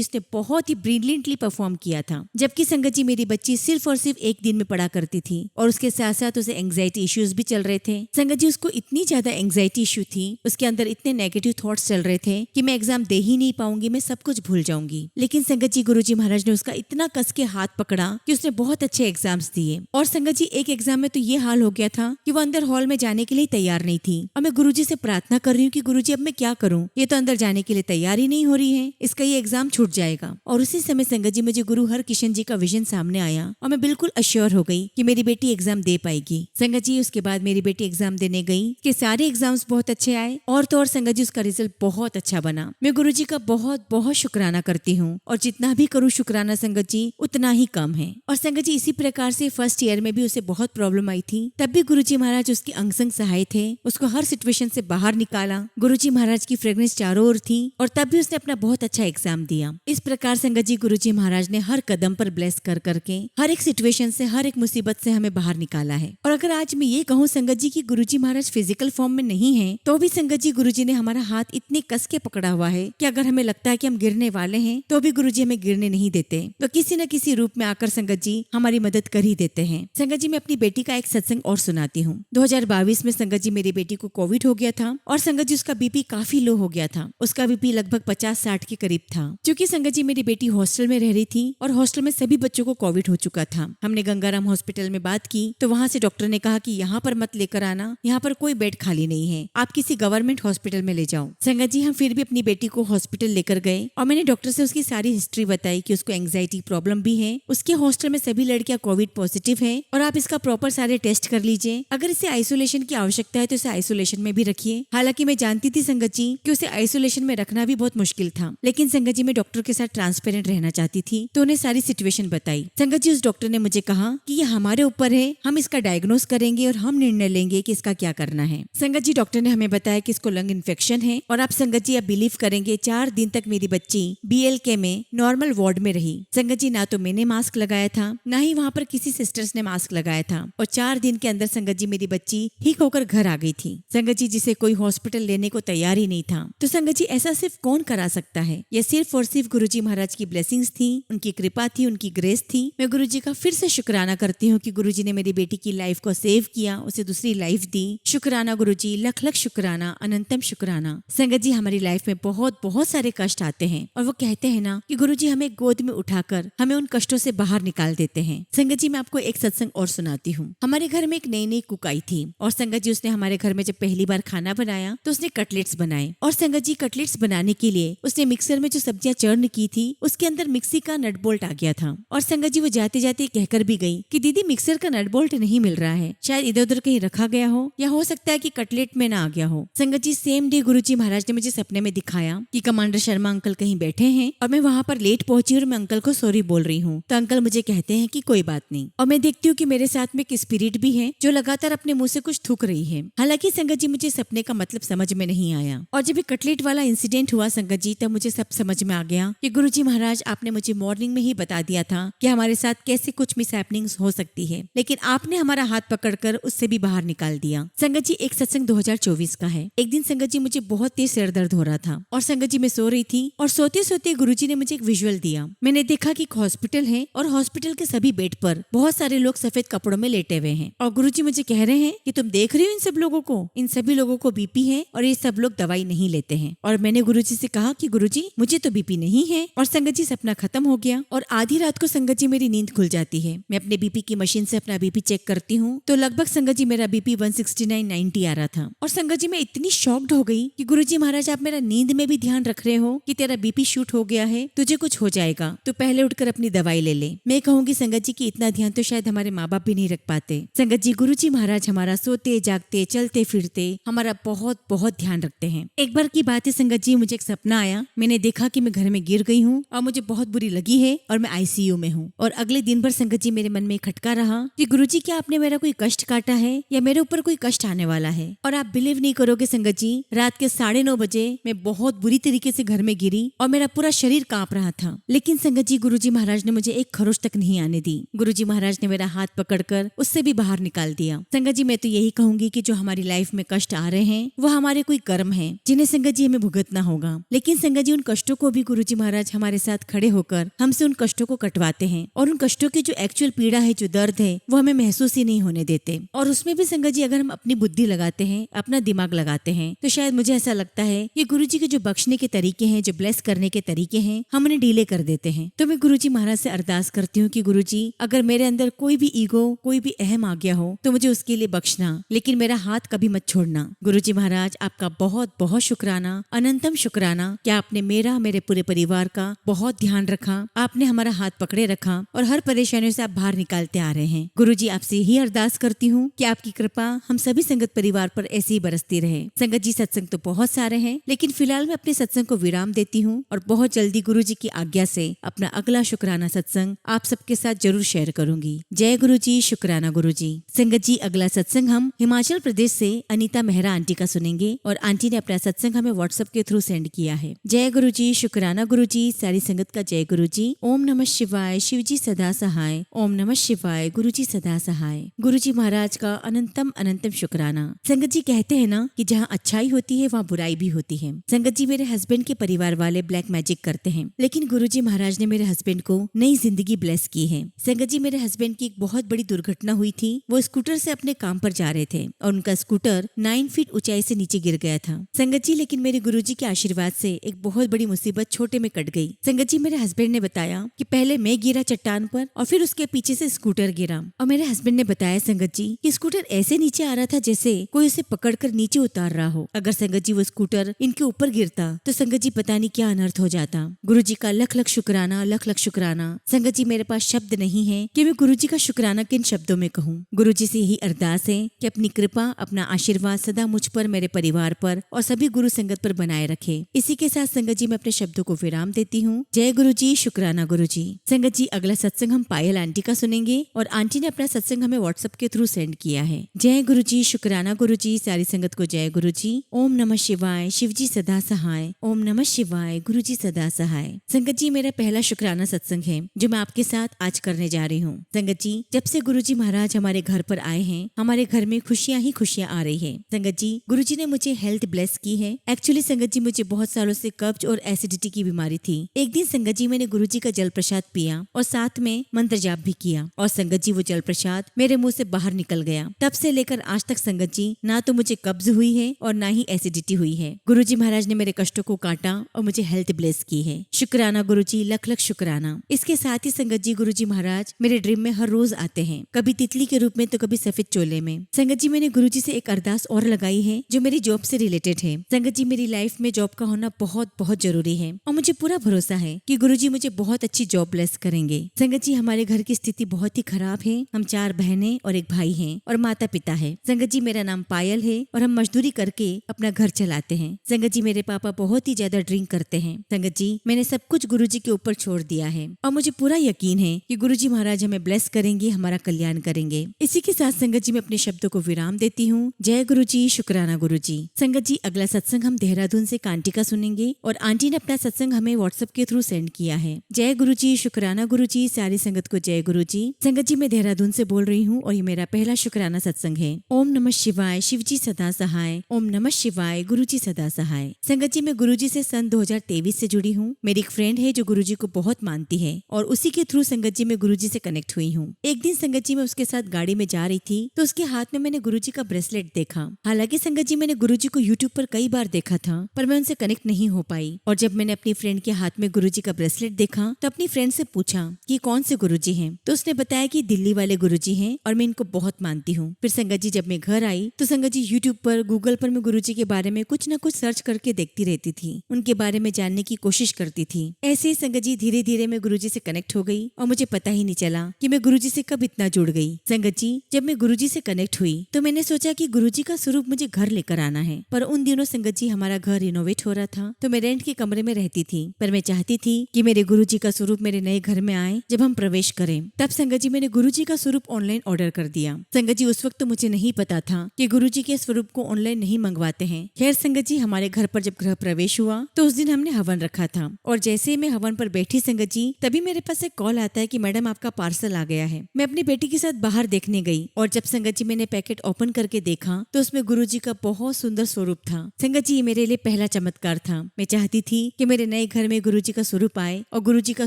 उसने बहुत ही ब्रिलियंटली परफॉर्म किया था। जबकि संगत जी, मेरी बच्ची सिर्फ और सिर्फ 1 दिन में पढ़ा करती थी और उसके साथ साथ उसे एंग्जाइटी इश्यूज भी चल रहे थे। संगत जी, उसको इतनी ज्यादा एंग्जाइटी इश्यू थी, उसके अंदर इतने नेगेटिव थॉट्स चल रहे थे कि मैं एग्जाम दे ही नहीं पाऊंगी, मैं सब कुछ भूल जाऊंगी। लेकिन संगत जी, गुरुजी महाराज ने उसका इतना कस के हाथ पकड़ा कि उसने बहुत अच्छे एग्जाम्स दिए। और संगत जी, एक एग्जाम में तो ये हाल हो गया था कि वो अंदर हॉल में जाने के लिए तैयार नहीं थी और मैं गुरुजी से प्रार्थना कर रही हूँ कि गुरुजी, अब मैं क्या करूँ, ये तो अंदर जाने के लिए तैयार ही नहीं हो रही है, इसका ये एग्जाम छूट जाएगा। और उसी समय संगत जी, मुझे गुरु हर किशन जी का विजन सामने आया और मैं बिल्कुल अश्योर हो गई कि मेरी बेटी एग्जाम दे पाएगी। संगत जी, उसके बाद मेरी बेटी एग्जाम देने गई कि सारे एग्जाम्स बहुत अच्छे आए और तो और संगत जी, उसका रिजल्ट बहुत अच्छा बना। मैं गुरुजी का बहुत बहुत शुक्राना करती हूँ और जितना भी करूँ शुक्राना संगत जी, उतना ही कम है। और संगत जी, इसी प्रकार से फर्स्ट ईयर में भी उसे बहुत प्रॉब्लम आई थी, तब भी गुरुजी महाराज उसकी अंग संग सहाय थे, उसको हर सिचुएशन से बाहर निकाला। गुरुजी महाराज की फ्रेग्रेंस चारों ओर थी और तब भी उसने अपना बहुत अच्छा एग्जाम दिया। इस प्रकार संगत जी, गुरुजी महाराज ने हर कदम पर ब्लेस कर करके हर एक सिचुएशन से, हर एक मुसीबत से हमें बाहर निकाला है। और अगर आज मैं ये कहूँ संगत जी की गुरुजी महाराज फिजिकल फॉर्म में नहीं है, तो भी संगत जी, गुरुजी ने हमारा हाथ इतने कस के पकड़ा हुआ है कि अगर हमें लगता है कि हम गिरने वाले हैं तो भी गुरुजी हमें गिरने नहीं देते, तो किसी न किसी रूप में आकर संगत जी हमारी मदद कर ही देते हैं। संगत जी, मैं अपनी बेटी का एक सत्संग और सुनाती हूँ। 2022 में संगत जी, मेरी बेटी को कोविड हो गया था और संगत जी, उसका बीपी काफी लो हो गया था। उसका बीपी लगभग 50-60 के करीब था। क्योंकि संगत जी, मेरी बेटी हॉस्टल में रह रही थी और हॉस्टल में सभी बच्चों को कोविड हो चुका था। हमने गंगाराम हॉस्पिटल में बात की तो वहाँ से डॉक्टर ने कहा कि यहाँ पर मत लेकर आना, यहाँ पर कोई बेड खाली नहीं है, आप किसी गवर्नमेंट हॉस्पिटल में ले जाओ। संगत जी, हम फिर भी अपनी बेटी को हॉस्पिटल लेकर गए और मैंने डॉक्टर से उसकी सारी हिस्ट्री बताई कि उसको एंग्जाइटी प्रॉब्लम भी है, उसके हॉस्टल में सभी लड़कियां कोविड पॉजिटिव है और आप इसका प्रॉपर सारे टेस्ट कर लीजिए। अगर इसे आइसोलेशन की आवश्यकता है तो इसे आइसोलेशन में भी रखिए। हालांकि मैं जानती थी संगत जी कि उसे आइसोलेशन में रखना भी बहुत मुश्किल था, लेकिन संगत जी, मैं डॉक्टर के साथ ट्रांसपेरेंट रहना चाहती थी तो उन्हें सारी सिचुएशन बताई। संगत जी, उस डॉक्टर ने मुझे कहा कि ये हमारे ऊपर है, हम इसका डायग्नोस करेंगे और हम निर्णय लेंगे कि इसका क्या करना है। संगत जी, डॉक्टर ने हमें बताया कि इसको लंग इन्फेक्शन है और आप संगत जी, आप बिलीव करेंगे 4 दिन तक मेरी बच्ची BLK में नॉर्मल वार्ड में रही। संगत जी, ना तो मैंने मास्क लगाया था, ना ही वहाँ पर किसी सिस्टर्स ने मास्क लगाया था और 4 दिन के अंदर संगत जी, मेरी बच्ची ठीक होकर घर आ गई थी। संगत जी, जिसे कोई हॉस्पिटल लेने को तैयार ही नहीं था। तो संगत जी, ऐसा सिर्फ कौन करा सकता है? यह सिर्फ और सिर्फ गुरुजी महाराज की ब्लेसिंग्स थी, उनकी कृपा थी, उनकी ग्रेस थी। मैं गुरुजी का फिर से शुक्राना करती हूँ कि गुरुजी ने मेरी बेटी की लाइफ को सेव किया, उसे दूसरी लाइफ दी। शुक्राना गुरुजी, लख लख शुक्राना, अनंतम शुक्राना। संगत जी, हमारी लाइफ में बहुत बहुत सारे कष्ट आते हैं और वो कहते हैं ना कि गुरुजी हमें गोद में उठाकर हमें उन कष्टों से बाहर निकाल देते हैं। संगत जी, मैं आपको एक सत्संग और सुनाती हूँ। हमारे घर में एक नई कुक आई थी और संगत जी, उसने हमारे घर में जब पहली बार खाना बनाया तो उसने कटलेट्स बनाए और संगत जी, कटलेट्स बनाने के लिए उसने मिक्सर में जो सब्जियां चर्न की थी उसके अंदर मिक्सी का नट बोल्ट आ गया था और संगत जी, वो जाते जाते कहकर भी गई कि दीदी, मिक्सर का नट बोल्ट नहीं मिल रहा है, शायद इधर उधर कहीं रखा गया हो या हो सकता है कि कटलेट में ना आ गया हो। संगत जी, सेम डे गुरुजी महाराज ने मुझे सपने में दिखाया कि कमांडर शर्मा अंकल कहीं बैठे हैं और मैं वहाँ पर लेट पहुंची और मैं अंकल को सॉरी बोल रही हूँ। तो अंकल मुझे कहते हैं कि कोई बात नहीं और मैं देखती हूँ कि मेरे साथ में एक स्पिरिट भी है जो लगातार अपने मुंह से कुछ थूक रही है। हालांकि संगत संगत जी मुझे सपने का मतलब समझ में नहीं आया, और जब ये कटलेट वाला इंसिडेंट हुआ संगत जी, तब मुझे सब समझ में आ गया कि गुरुजी महाराज आपने मुझे मॉर्निंग में ही बता दिया था कि हमारे साथ कैसे कुछ मिस हैपनिंग्स हो सकती है, लेकिन आपने हमारा हाथ पकड़कर उससे भी बाहर निकाल दिया। संगत जी एक सत्संग 2024 का है। एक दिन संगत जी मुझे बहुत तेज सिर दर्द हो रहा था और संगत जी मैं सो रही थी और सोते सोते गुरुजी ने मुझे एक विजुअल दिया। मैंने देखा कि एक हॉस्पिटल है और हॉस्पिटल के सभी बेड पर बहुत सारे लोग सफेद कपड़ों में लेटे हुए हैं और गुरुजी मुझे कह रहे हैं कि तुम देख रही हो इन सब लोगों को, इन सभी लोगों को बीपी है और ये सब लोग दवाई नहीं लेते हैं। और मैंने गुरुजी से कहा कि गुरुजी मुझे तो बीपी नहीं है, और संगत जी सपना खत्म हो गया। और आधी रात को संगत जी मेरी नींद खुल जाती है। मैं अपने बीपी की मशीन से अपना बीपी चेक करती हूँ तो लगभग संगत जी मेरा बीपी 169/90 आ रहा था। और संगत जी मैं इतनी शॉक्ड हो गई कि गुरुजी महाराज आप मेरा नींद में भी ध्यान रख रहे हो कि तेरा बीपी शूट हो गया है, तुझे कुछ हो जाएगा, तो पहले उठकर अपनी दवाई ले ले। मैं कहूंगी संगत जी की इतना ध्यान तो शायद हमारे माँ बाप भी नहीं रख पाते। संगत जी गुरुजी महाराज हमारा सोते जागते चलते फिरते हमारा बहुत बहुत ध्यान रखते हैं। एक बार की बात है संगत जी, मुझे एक सपना आया। मैंने देखा कि मैं घर में गिर गई हूँ और मुझे बहुत बुरी लगी है और मैं आईसीयू में हूँ। और अगले दिन भर संगत जी मेरे मन में खटका रहा कि गुरुजी क्या आपने मेरा कोई कष्ट काटा है या मेरे ऊपर कोई कष्ट आने वाला है। और आप बिलीव नहीं करोगे संगत जी, रात के 9:30 बजे मैं बहुत बुरी तरीके से घर में गिरी और मेरा पूरा शरीर कांप रहा था। लेकिन संगत जी गुरुजी महाराज ने मुझे एक खरोच तक नहीं आने दी। गुरुजी महाराज ने मेरा हाथ पकड़कर उससे भी बाहर निकाल दिया। संगत जी मैं तो यही कहूंगी कि जो हमारी लाइफ में कष्ट आ रहे हैं वो हमारे कोई कर्म है जिन्हें संगत जी हमें भुगतना होगा। लेकिन संगत जी उन कष्टों को भी गुरुजी महाराज हमारे साथ खड़े होकर हमसे उन कष्टों को कटवाते हैं और उन कष्टों की जो एक्चुअल पीड़ा है, जो दर्द है, वो हमें महसूस ही नहीं होने देते। और उसमें भी संगत जी अगर हम अपनी बुद्धि लगाते हैं, अपना दिमाग लगाते हैं, तो शायद मुझे ऐसा लगता है कि गुरुजी के जो बख्शने के तरीके हैं, जो ब्लेस करने के तरीके हैं, हम उन्हें डीले कर देते हैं। तो मैं गुरुजी महाराज से अरदास करती हूँ कि गुरुजी अगर मेरे अंदर कोई भी ईगो, कोई भी अहम आ गया हो तो मुझे उसके लिए बख्शना, लेकिन मेरा हाथ कभी मत छोड़ना। गुरुजी महाराज आपका बहुत बहुत शुक्राना, अनंतम शुक्राना कि आपने मेरा, मेरे पूरे परिवार का बहुत ध्यान रखा, आपने हमारा हाथ पकड़े रखा और हर परेशानियों से आप बाहर निकालते आ रहे हैं। गुरुजी आपसे यही अरदास करती हूँ कि आपकी कृपा हम सभी संगत परिवार पर ऐसी ही बरसती रहे। संगत जी सत्संग तो बहुत सारे हैं, लेकिन फिलहाल मैं अपने सत्संग को विराम देती हूँ और बहुत जल्दी गुरुजी की आज्ञा से अपना अगला शुक्राना सत्संग आप सबके साथ जरूर शेयर करूंगी। जय गुरुजी, शुक्राना गुरुजी। संगत जी अगला सत्संग हम हिमाचल प्रदेश से अनीता मेहरा आंटी का सुनेंगे और आंटी ने अपना सत्संग हमें व्हाट्सएप के थ्रू सेंड किया है। जय गुरुजी, शुक्राना गुरुजी, सारी संगत का जय गुरुजी। ओम नमः शिवाय, शिवजी सदा सहाय। ओम नमः शिवाय, गुरुजी सदा सहाय। गुरुजी महाराज का अनंतम अनंतम शुक्राना। संगत जी कहते हैं ना कि जहाँ अच्छाई होती है वहाँ बुराई भी होती है। संगत जी मेरे हस्बैंड के परिवार वाले ब्लैक मैजिक करते हैं, लेकिन गुरुजी महाराज ने मेरे हस्बैंड को नई जिंदगी ब्लेस की है। संगत जी मेरे हस्बैंड की एक बहुत बड़ी दुर्घटना हुई थी। वो स्कूटर से अपने काम पर जा रहे थे और उनका स्कूटर 9 फीट ऊंचाई से नीचे गिर गया था। संगत जी लेकिन मेरे गुरुजी के आशीर्वाद से एक बहुत बड़ी मुसीबत छोटे में कट गई। संगत जी मेरे हस्बैंड ने बताया कि पहले मैं गिरा चट्टान पर और फिर उसके पीछे से स्कूटर गिरा। और मेरे हस्बैंड ने बताया संगत जी कि स्कूटर ऐसे नीचे आ रहा था जैसे कोई उसे पकड़कर नीचे उतार रहा हो। अगर संगत जी वो स्कूटर इनके ऊपर गिरता तो संगत जी पता नहीं क्या अनर्थ हो जाता। गुरुजी का लख लख शुक्राना, लख लख शुक्राना। संगत जी मेरे पास शब्द नहीं है कि मैं गुरुजी का शुक्राना किन शब्दों में कहूँ। गुरुजी से यही अरदास है कि अपनी कृपा, अपना आशीर्वाद सदा मुझ पर, मेरे परिवार पर और सभी गुरु संगत पर बनाए रखे। इसी के साथ संगत जी मैं अपने शब्दों को विराम देती हूँ। जय गुरुजी, शुक्राना गुरुजी। संगत जी अगला सत्संग हम पायल आंटी का सुनेंगे और आंटी ने अपना सत्संग हमें व्हाट्सएप के थ्रू सेंड किया है। जय गुरुजी, शुक्राना गुरुजी, सारी संगत को जय गुरुजी। ओम नमः शिवाय, शिवजी सदा सहाय। ओम नमः शिवाय, गुरुजी सदा सहाय। संगत जी मेरा पहला शुक्राना सत्संग है जो मैं आपके साथ आज करने जा रही हूँ। संगत जी जब से गुरुजी महाराज हमारे घर पर आए हैं, हमारे घर में खुशियाँ ही खुशियाँ आ रही है। संगत जी गुरुजी ने मुझे हेल्थ ब्लेस की है। एक्चुअली संगत जी मुझे बहुत सालों से कब्ज और एसिडिटी की बीमारी थी। एक दिन संगत जी मैंने गुरुजी का जल प्रसाद पिया और साथ में मंत्र जाप भी किया और संगत जी वो जल प्रसाद मेरे मुंह से बाहर निकल गया। तब से लेकर आज तक संगत जी ना तो मुझे कब्ज हुई है और ना ही एसिडिटी हुई है। गुरुजी महाराज ने मेरे कष्टों को काटा और मुझे हेल्थ ब्लेस की है। शुक्राना गुरुजी, लख लख शुक्राना। इसके साथ ही संगत जी गुरुजी महाराज मेरे ड्रीम में हर रोज आते हैं, कभी तितली के रूप में तो कभी सफेद चोले में। संगत जी मैंने गुरुजी से एक अरदास और लगाई है जो मेरी जॉब से रिलेटेड है। संगत जी मेरी लाइफ में जॉब का होना बहुत बहुत जरूरी है और मुझे पूरा भरोसा है कि गुरुजी मुझे बहुत अच्छी जॉब ब्लेस करेंगे। संगत जी हमारे घर की स्थिति बहुत ही खराब है। हम 4 बहनें और एक भाई हैं और माता पिता है। संगत जी मेरा नाम पायल है और हम मजदूरी करके अपना घर चलाते हैं। संगत जी मेरे पापा बहुत ही ज्यादा ड्रिंक करते हैं। संगत जी मैंने सब कुछ गुरुजी के ऊपर छोड़ दिया है और मुझे पूरा यकीन है कि गुरुजी महाराज हमें ब्लेस करेंगे, हमारा कल्याण करेंगे। इसी के साथ संगत जी मैं अपने शब्दों को विराम देती हूँ। जय जय गुरु जी, शुक्राना गुरु जी। संगत जी, अगला सत्संग हम देहरादून से कांटी का सुनेंगे और आंटी ने अपना सत्संग हमें व्हाट्सएप के थ्रू सेंड किया है। जय गुरु जी, शुक्राना गुरु जी। सारी संगत को जय गुरु जी। संगत जी, मैं देहरादून से बोल रही हूँ और ये मेरा पहला शुक्राना सत्संग है। ओम नमः शिवाय, शिव जी सदा सहाय। ओम नमः शिवाय, गुरु जी सदा सहाय। संगत जी, मैं गुरु जी से सन 2023 से जुड़ी हूँ। मेरी एक फ्रेंड है जो गुरु जी को बहुत मानती है और उसी के थ्रू संगत जी मैं गुरु जी से कनेक्ट हुई हूँ। एक दिन संगत जी मैं उसके साथ गाड़ी में जा रही थी तो उसके हाथ में मैंने गुरु जी का ब्रेसलेट देखा। हालांकि संगत जी मैंने गुरुजी को यूट्यूब पर कई बार देखा था पर मैं उनसे कनेक्ट नहीं हो पाई। और जब मैंने अपनी फ्रेंड के हाथ में गुरुजी का ब्रेसलेट देखा तो अपनी फ्रेंड से पूछा कि कौन से गुरुजी हैं, तो उसने बताया कि दिल्ली वाले गुरुजी हैं और मैं इनको बहुत मानती हूँ। फिर संगत जी जब मैं घर आई तो संगत जी यूट्यूब पर, गूगल पर मैं गुरुजी के बारे में कुछ न कुछ सर्च करके देखती रहती थी, उनके बारे में जानने की कोशिश करती थी। ऐसे ही संगत जी धीरे धीरे मैं गुरुजी से कनेक्ट हो गई और मुझे पता ही नहीं चला कि मैं गुरुजी से कब इतना जुड़ गई। संगत जी, जब मैं गुरुजी से कनेक्ट हुई तो मैंने सोचा कि गुरुजी का स्वरूप मुझे घर लेकर आना है। पर उन दिनों संगत जी हमारा घर रिनोवेट हो रहा था तो मैं रेंट के कमरे में रहती थी। पर मैं चाहती थी कि मेरे गुरुजी का स्वरूप मेरे नए घर में आए जब हम प्रवेश करें। तब संगत जी मैंने गुरुजी का स्वरूप ऑनलाइन ऑर्डर कर दिया। संगत जी, उस वक्त तो मुझे नहीं पता था कि गुरुजी के स्वरूप को ऑनलाइन नहीं मंगवाते हैं। खैर संगत जी, हमारे घर पर जब गृह प्रवेश हुआ तो उस दिन हमने हवन रखा था और जैसे ही मैं हवन पर बैठी संगत जी, तभी मेरे पास एक कॉल आता है कि मैडम आपका पार्सल आ गया है। मैं अपनी बेटी के साथ बाहर देखने गई और जब संगत जी मैंने पैकेट ओपन करके देखा तो उसमें गुरुजी का बहुत सुंदर स्वरूप था। संगत जी, ये मेरे लिए पहला चमत्कार था। मैं चाहती थी कि मेरे नए घर में गुरुजी का स्वरूप आए और गुरुजी का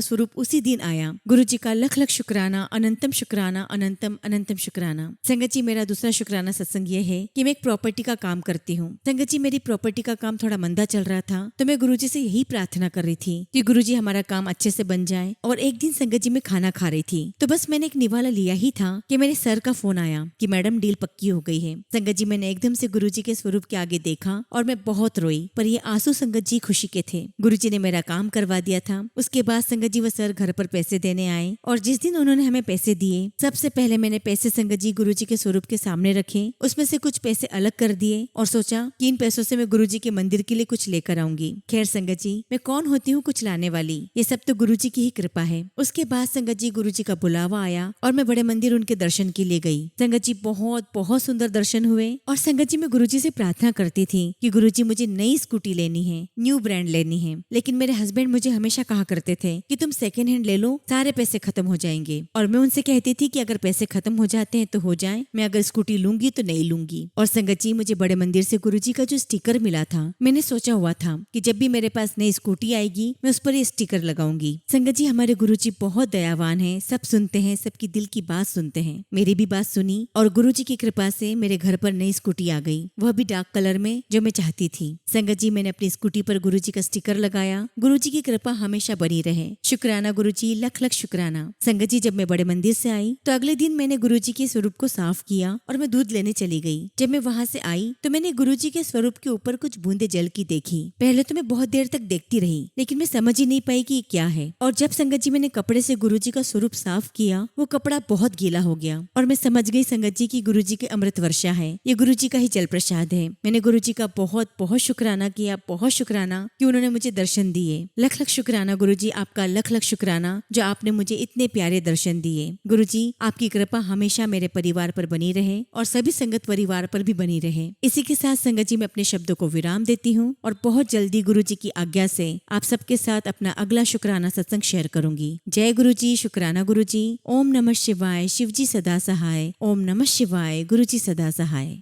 स्वरूप उसी दिन आया। गुरुजी का लख लख शुक्राना, अनंतम शुक्राना, अनंतम अनंतम शुक्राना। संगत जी, मेरा दूसरा शुक्राना सत्संग ये है कि मैं एक प्रॉपर्टी का काम करती हूँ। संगत जी, मेरी प्रॉपर्टी का काम थोड़ा मंदा चल रहा था तो मैं गुरुजी से यही प्रार्थना कर रही थी कि गुरुजी हमारा काम अच्छे से बन जाए। और एक दिन संगत जी मैं खाना खा रही थी तो बस मैंने एक निवाला लिया ही था कि मेरे सर का फोन आया कि मैडम डील पक्की हो गई है। संगत जी, मैंने एकदम से गुरुजी के स्वरूप के आगे देखा और मैं बहुत रोई, पर ये आंसू संगत जी खुशी के थे। गुरुजी ने मेरा काम करवा दिया था। उसके बाद संगत जी वो सर घर पर पैसे देने आए और जिस दिन उन्होंने हमें पैसे दिए सबसे पहले मैंने पैसे संगत जी गुरुजी के स्वरूप के सामने रखे। उसमें से कुछ पैसे अलग कर दिए और सोचा कि इन पैसों से मैं गुरुजी के मंदिर के लिए कुछ लेकर आऊंगी। खैर संगत जी, मैं कौन होती हूँ कुछ लाने वाली, ये सब तो गुरुजी की ही कृपा है। उसके बाद संगत जी गुरुजी का बुलावा आया और मैं बड़े मंदिर उनके दर्शन के लिए गई। संगत जी, बहुत बहुत सुंदर दर्शन हुए और संगत जी मैं गुरुजी से प्रार्थना करती थी कि गुरुजी मुझे नई स्कूटी लेनी है, न्यू ब्रांड लेनी है। लेकिन मेरे हस्बैंड मुझे हमेशा कहा करते थे कि तुम सेकेंड हैंड ले लो, सारे पैसे खत्म हो जाएंगे। और मैं उनसे कहती थी कि अगर पैसे खत्म हो जाते हैं तो हो जाए, मैं अगर स्कूटी लूंगी तो नहीं लूंगी। और संगत जी, मुझे बड़े मंदिर से गुरुजी का जो स्टिकर मिला था, मैंने सोचा हुआ था कि जब भी मेरे पास नई स्कूटी आएगी मैं उस पर ये स्टिकर लगाऊंगी। संगत जी, हमारे गुरुजी बहुत दयावान है, सब सुनते हैं, सबकी दिल की बात सुनते हैं। मेरी भी बात सुनी और गुरुजी की कृपा से मेरे घर पर नई स्कूटी आ गई, वह भी डार्क कलर में जो मैं चाहती थी। संगत जी, मैंने अपनी स्कूटी पर गुरुजी का स्टिकर लगाया। गुरुजी की कृपा हमेशा बनी रहे। शुक्राना गुरुजी, लख लख शुक्राना। संगत जी, जब मैं बड़े मंदिर से आई तो अगले दिन मैंने गुरुजी के स्वरूप को साफ किया और मैं दूध लेने चली गई। जब मैं वहां से आई तो मैंने गुरुजी के स्वरूप के ऊपर कुछ बूंदे जल की देखी। पहले तो मैं बहुत देर तक देखती रही लेकिन मैं समझ ही नहीं पाई कि ये क्या है। और जब संगत जी मैंने कपड़े से गुरुजी का स्वरूप साफ किया, वो कपड़ा बहुत गीला हो गया और मैं समझ गई संगत जी की गुरुजी के अमृत वर्षा है, ये गुरुजी का ही जल प्रसाद है। मैंने गुरुजी का बहुत बहुत शुक्राना किया, बहुत शुक्राना कि उन्होंने मुझे दर्शन दिए। लख लख शुक्राना गुरुजी, आपका लख लख शुक्राना जो आपने मुझे इतने प्यारे दर्शन दिए। गुरुजी, आपकी कृपा हमेशा मेरे परिवार पर बनी रहे और सभी संगत परिवार पर भी बनी रहे। इसी के साथ संगत जी मैं अपने शब्दों को विराम देती हूँ और बहुत जल्दी गुरुजी की आज्ञा से आप सबके साथ अपना अगला शुक्राना सत्संग शेयर करूंगी। जय गुरुजी, शुक्राना गुरुजी। ओम नमः शिवाय, शिवजी सदा सहाय। ओम नमः शिवाय, गुरुजी सदा सहाय।